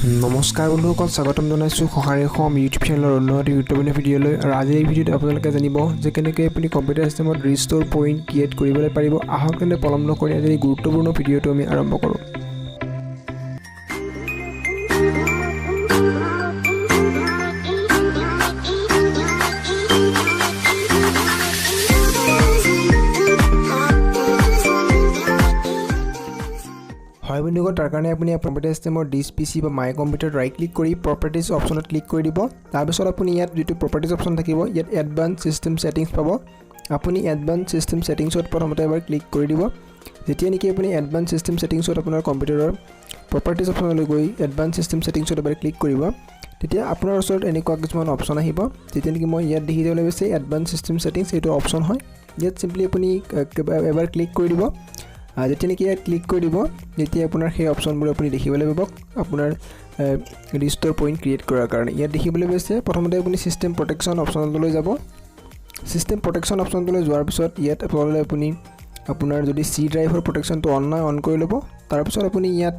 নমস্কাৰ বন্ধুসকল, স্বাগতম জনাইছোঁ সহাৰি অসম ইউটিউব চেনেলৰ উন্নতি গুৰুত্বপূৰ্ণ ভিডিঅ'লৈ। আৰু আজি এই ভিডিঅ'ত আপোনালোকে জানিব যে কেনেকৈ আপুনি কম্পিউটাৰ চিষ্টেমত ৰিষ্ট'ৰ পইণ্ট ক্ৰিয়েট কৰিবলৈ পাৰিব। আহক তেন্তে পলম নকৰি আজি এই গুৰুত্বপূৰ্ণ ভিডিঅ'টো আমি আৰম্ভ কৰোঁ। হয় বন্ধুসকল, তাৰ কাৰণে আপুনি কম্পিউটাৰ চিষ্টেমৰ ডিছ পিচি বা মাই কম্পিউটাৰত ৰাইট ক্লিক কৰি প্ৰপাৰ্টিজ অপশ্যনত ক্লিক কৰি দিব। তাৰপিছত আপুনি ইয়াত যিটো প্ৰপাৰ্টিজ অপশ্যন থাকিব, ইয়াত এডভান্স চিষ্টেম ছেটিংছ পাব। আপুনি এডভান্স চিষ্টেম ছেটিংছত প্ৰথমতে এবাৰ ক্লিক কৰি দিব। যেতিয়া নেকি আপুনি এডভান্স চিষ্টেম ছেটিংছত আপোনাৰ কম্পিউটাৰৰ প্ৰপাৰ্টিজ অপশ্যনলৈ গৈ এডভান্স চিষ্টেম ছেটিংছত এবাৰ ক্লিক কৰিব, তেতিয়া আপোনাৰ ওচৰত এনেকুৱা কিছুমান অপশ্যন আহিব। যেতিয়া নেকি মই ইয়াত দেখি যাবলৈ গৈছে এডভান্স চিষ্টেম ছেটিংছ, এইটো অপশ্যন হয়। ইয়াত চিম্পলি আপুনি এবাৰ ক্লিক কৰি দিব। যেতিয়া নেকি ইয়াত ক্লিক কৰি দিব, তেতিয়া আপোনাৰ সেই অপশ্যনবোৰ আপুনি দেখিবলৈ পাব আপোনাৰ ৰিষ্ট'ৰ পইণ্ট ক্ৰিয়েট কৰাৰ কাৰণে। ইয়াত দেখিবলৈ পাইছে প্ৰথমতে আপুনি ছিষ্টেম প্ৰটেকশ্যন অপশ্যনলৈ যাব। ছিষ্টেম প্ৰটেকশ্যন অপশ্যনলৈ যোৱাৰ পিছত ইয়াত আপুনি আপোনাৰ যদি চি ড্ৰাইভৰ প্ৰটেকশ্যনটো অন নাই, অন কৰি ল'ব। তাৰপিছত আপুনি ইয়াত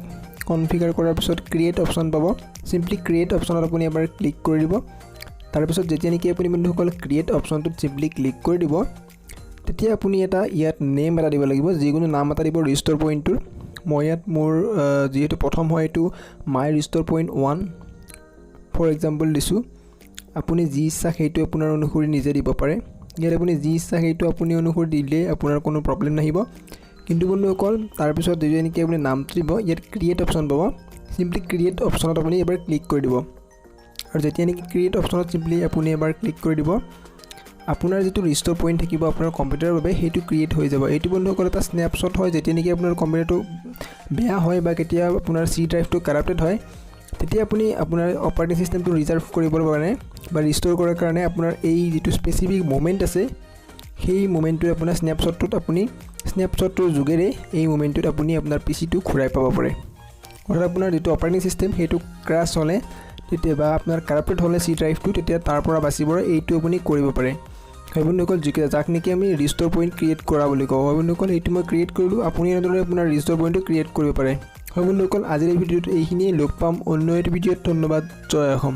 কনফিগাৰ কৰাৰ পিছত ক্ৰিয়েট অপশ্যন পাব। চিম্পলি ক্ৰিয়েট অপশ্যনত আপুনি এবাৰ ক্লিক কৰি দিব। তাৰপিছত যেতিয়া নেকি আপুনি বন্ধুসকল ক্ৰিয়েট অপশ্যনটোত চিম্পলি ক্লিক কৰি দিব, তেতিয়া আপুনি ইয়াত নেম এটা দিব লাগিব, যিকোনো নাম এটা দিব ৰিষ্ট'ৰ পইণ্টটোৰ। মই ইয়াত মোৰ যিহেতু প্ৰথম হয় এইটো মাই ৰিষ্ট'ৰ পইণ্ট 1 ফৰ এক্সাম্পল দিছোঁ। আপুনি যি ইচ্ছা সেইটো আপোনাৰ অনুসৰি নিজে দিব পাৰে। ইয়াত আপুনি যি ইচ্ছা সেইটো আপুনি অনুসৰি দিলে আপোনাৰ কোনো প্ৰব্লেম নাহিব। কিন্তু বন্ধুসকল তাৰপিছত যেতিয়া নেকি আপুনি নামটো দিব, ইয়াত ক্ৰিয়েট অপশ্যন পাব। চিম্পলি ক্ৰিয়েট অপশ্যনত আপুনি এবাৰ ক্লিক কৰি দিব। আৰু যেতিয়া নেকি ক্ৰিয়েট অপশ্যনত চিম্পলি আপুনি এবাৰ ক্লিক কৰি দিব, আপোনাৰ যিটো ৰিষ্ট'ৰ পইণ্ট থাকিব আপোনাৰ কম্পিউটাৰৰ বাবে, সেইটো ক্ৰিয়েট হৈ যাব। এইটো বন্ধুসকল এটা স্নেপশ্বট হয়। যেতিয়া নেকি আপোনাৰ কম্পিউটাৰটো বেয়া হয় বা কেতিয়া আপোনাৰ চি ড্ৰাইভটো কাৰাপ্টেড হয়, তেতিয়া আপুনি আপোনাৰ অপাৰেটিং চিষ্টেমটো ৰিজাৰ্ভ কৰিবৰ কাৰণে বা ৰিষ্ট'ৰ কৰাৰ কাৰণে আপোনাৰ এই যিটো স্পেচিফিক মুমেণ্ট আছে, সেই মুমেণ্টটোত আপোনাৰ স্নেপশ্বটটোৰ যোগেৰে এই মুমেণ্টটোত আপুনি আপোনাৰ পিচিটো ঘূৰাই পাব পাৰে। অৰ্থাৎ আপোনাৰ যিটো অপাৰেটিং চিষ্টেম সেইটো ক্ৰাছ হ'লে তেতিয়া বা আপোনাৰ কাৰাপ্টেড হ'লে চি ড্ৰাইভটো, তেতিয়া তাৰ পৰা বাচিবলৈ এইটো আপুনি কৰিব পাৰে। হয় বন্ধুসকল, যাক নেকি আমি ৰিষ্ট'ৰ পইণ্ট ক্ৰিয়েট কৰা বুলি কওঁ। হয় বন্ধুসকল, এইটো মই ক্ৰিয়েট কৰিলোঁ। আপুনি এনেদৰে আপোনাৰ ৰিষ্ট'ৰ পইণ্টটো ক্ৰিয়েট কৰিব পাৰে। হয় বন্ধুসকল, আজিৰ এই ভিডিঅ'টো এইখিনিয়ে। লগ পাম অন্য এটা ভিডিঅ'ত। ধন্যবাদ। জয় অসম।